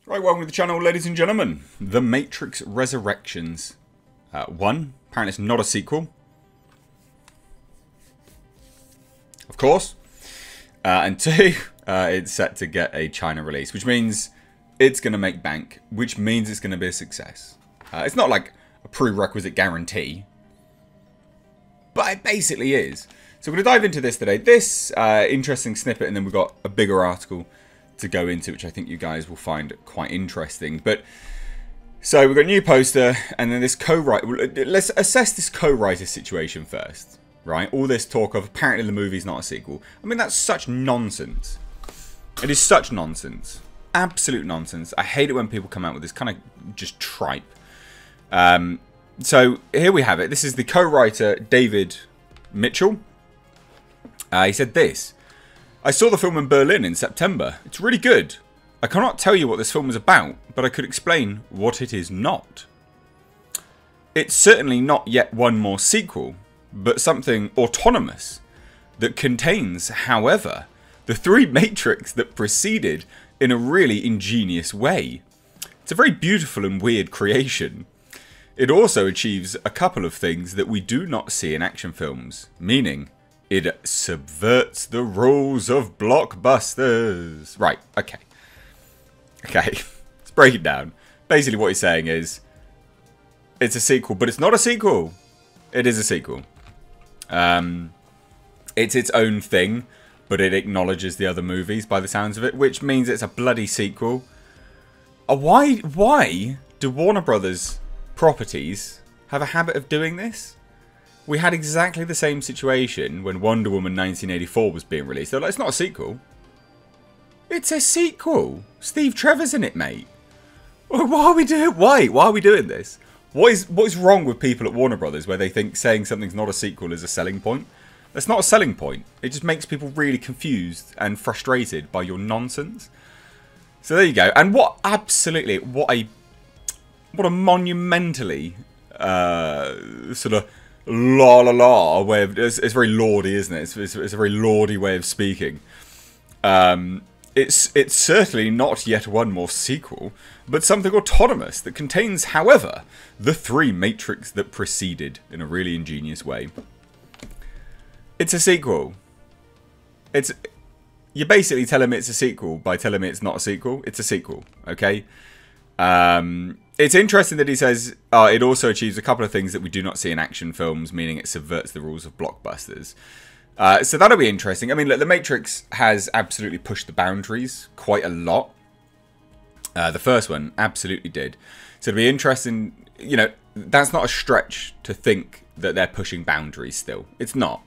Right, welcome to the channel, ladies and gentlemen. The Matrix Resurrections. One, apparently it's not a sequel. Of course. And two, it's set to get a China release, which means it's going to make bank, which means it's going to be a success. It's not like a prerequisite guarantee, but it basically is. So we're going to dive into this today. This interesting snippet, and then we've got a bigger article to go into, which I think you guys will find quite interesting. But so we've got a new poster, and then this co-writer. Let's assess this co-writer situation first, right? All this talk of apparently the movie's not a sequel. I mean, that's such nonsense. It is such nonsense, absolute nonsense. I hate it when people come out with this kind of just tripe. So here we have it. This is the co-writer David Mitchell. He said this. I saw the film in Berlin in September. It's really good. I cannot tell you what this film is about, but I could explain what it is not. It's certainly not yet one more sequel, but something autonomous that contains, however, the three Matrix that preceded in a really ingenious way. It's a very beautiful and weird creation. It also achieves a couple of things that we do not see in action films, meaning it subverts the rules of blockbusters. Right, okay. Okay, let's break it down. Basically what he's saying is, it's a sequel, but it's not a sequel. It is a sequel. It's its own thing, but it acknowledges the other movies by the sounds of it, which means it's a bloody sequel. Why do Warner Brothers properties have a habit of doing this? We had exactly the same situation when Wonder Woman 1984 was being released. They're like, it's not a sequel. It's a sequel. Steve Trevor's in it, mate. Why are we doing? Why are we doing this? What is wrong with people at Warner Brothers where they think saying something's not a sequel is a selling point? That's not a selling point. It just makes people really confused and frustrated by your nonsense. So there you go. And what a monumentally sort of la way of, it's very lordy, isn't it? It's a very lordy way of speaking. It's certainly not yet one more sequel, but something autonomous that contains, however, the three Matrix that preceded in a really ingenious way. It's a sequel. You're basically telling me it's a sequel by telling me it's not a sequel. It's a sequel, okay? It's interesting that he says it also achieves a couple of things that we do not see in action films, meaning it subverts the rules of blockbusters. So that'll be interesting. I mean, look, The Matrix has absolutely pushed the boundaries quite a lot. The first one absolutely did. So it'll be interesting. You know, that's not a stretch to think that they're pushing boundaries still. It's not.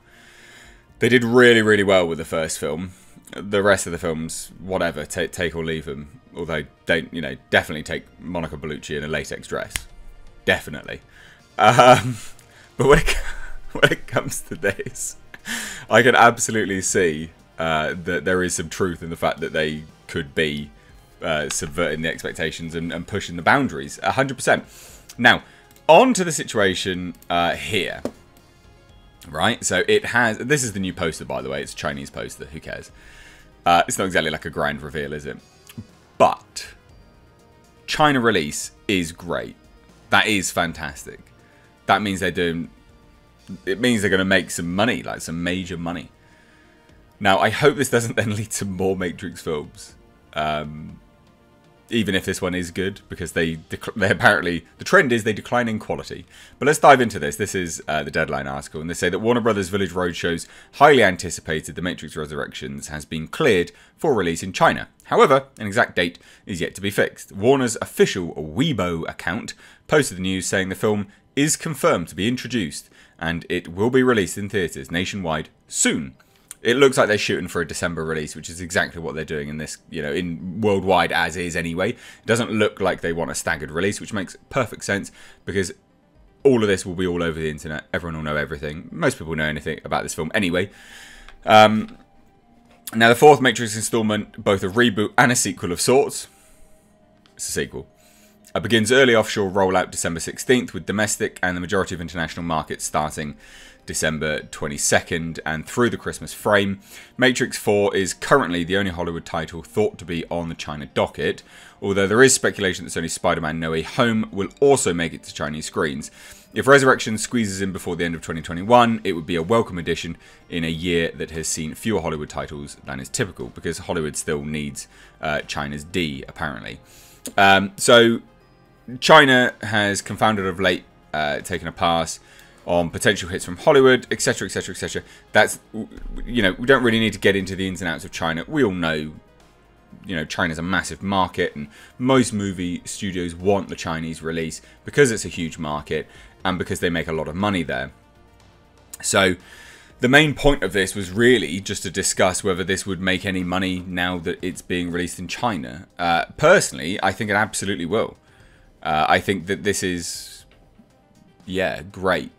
They did really, really well with the first film. The rest of the films, whatever, take or leave them. Although, don't, you know, definitely take Monica Bellucci in a latex dress. Definitely. But when it comes to this, I can absolutely see that there is some truth in the fact that they could be subverting the expectations and pushing the boundaries. 100%. Now, on to the situation here. Right, so it has... This is the new poster, by the way. It's a Chinese poster. Who cares? It's not exactly like a grand reveal, is it? But China release is great. That is fantastic. That means they're doing... It means they're going to make some money, like some major money. Now, I hope this doesn't then lead to more Matrix films. Even if this one is good, because they apparently... The trend is they decline in quality. But let's dive into this. This is the Deadline article, and they say that Warner Brothers Village Roadshow's highly anticipated The Matrix Resurrections has been cleared for release in China. However, an exact date is yet to be fixed. Warner's official Weibo account posted the news saying the film is confirmed to be introduced, and it will be released in theatres nationwide soon. It looks like they're shooting for a December release, which is exactly what they're doing in this, you know, in worldwide as is anyway. It doesn't look like they want a staggered release, which makes perfect sense because all of this will be all over the internet. Everyone will know everything. Most people know anything about this film anyway. Now, the fourth Matrix installment, both a reboot and a sequel of sorts. It's a sequel. Begins early offshore rollout December 16th, with domestic and the majority of international markets starting December 22nd and through the Christmas frame. Matrix 4 is currently the only Hollywood title thought to be on the China docket, although there is speculation that Sony's Spider-Man No Way Home will also make it to Chinese screens. If Resurrection squeezes in before the end of 2021, it would be a welcome addition in a year that has seen fewer Hollywood titles than is typical, because Hollywood still needs China's D, apparently. So China has confounded of late taken a pass on potential hits from Hollywood, etc, etc, etc. That's, you know, we don't really need to get into the ins and outs of China. We all know, you know, China's a massive market, and most movie studios want the Chinese release because it's a huge market and because they make a lot of money there. So the main point of this was really just to discuss whether this would make any money now that it's being released in China. Personally, I think it absolutely will. I think that this is, yeah, great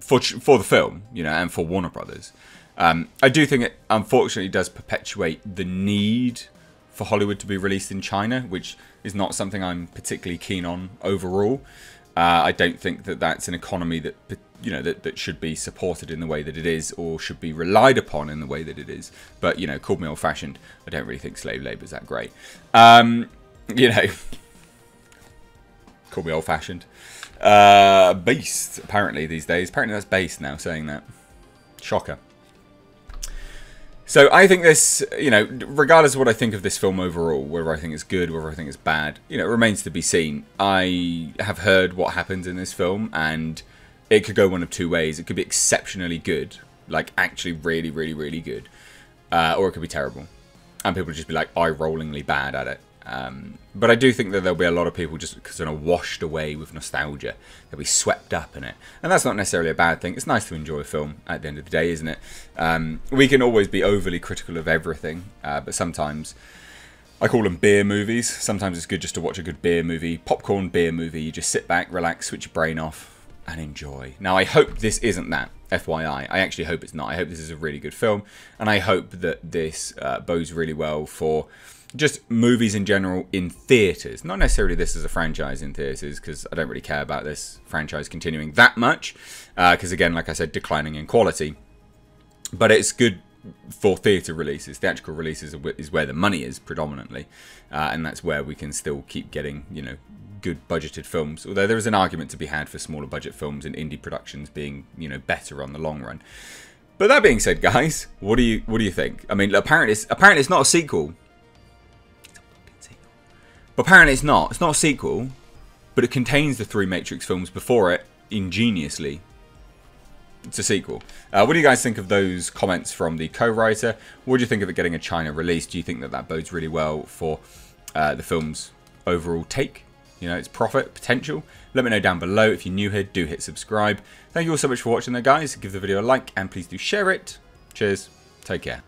for the film, you know, and for Warner Brothers. I do think it unfortunately does perpetuate the need for Hollywood to be released in China, which is not something I'm particularly keen on overall. I don't think that that's an economy that, you know, that should be supported in the way that it is, or should be relied upon in the way that it is. But, you know, call me old-fashioned, I don't really think slave labour is that great. You know, call me old-fashioned. Based, apparently, these days. Apparently that's based now, saying that. Shocker. So I think this, you know, regardless of what I think of this film overall, whether I think it's good, whether I think it's bad, you know, it remains to be seen. I have heard what happens in this film, and it could go one of two ways. It could be exceptionally good, like actually really, really, really good, or it could be terrible, and people would just be like eye-rollingly bad at it. But I do think that there'll be a lot of people just sort of washed away with nostalgia. They'll be swept up in it. And that's not necessarily a bad thing. It's nice to enjoy a film at the end of the day, isn't it? We can always be overly critical of everything, but sometimes, I call them beer movies. Sometimes it's good just to watch a good beer movie, popcorn beer movie. You just sit back, relax, switch your brain off, and enjoy. Now, I hope this isn't that, FYI. I actually hope it's not. I hope this is a really good film, and I hope that this bodes really well for just movies in general in theatres. Not necessarily this as a franchise in theatres, because I don't really care about this franchise continuing that much, because again, like I said, declining in quality. But it's good for theatre releases. Theatrical releases is where the money is predominantly, and that's where we can still keep getting, you know, good budgeted films. Although there is an argument to be had for smaller budget films and indie productions being, you know, better on the long run. But that being said, guys, what do you think? I mean, apparently it's not a sequel. But apparently it's not. It's not a sequel, but it contains the 3 Matrix films before it ingeniously. It's a sequel. What do you guys think of those comments from the co-writer? What do you think of it getting a China release? Do you think that that bodes really well for the film's overall take? You know, its profit potential? Let me know down below. If you're new here, do hit subscribe. Thank you all so much for watching there, guys. Give the video a like, and please do share it. Cheers. Take care.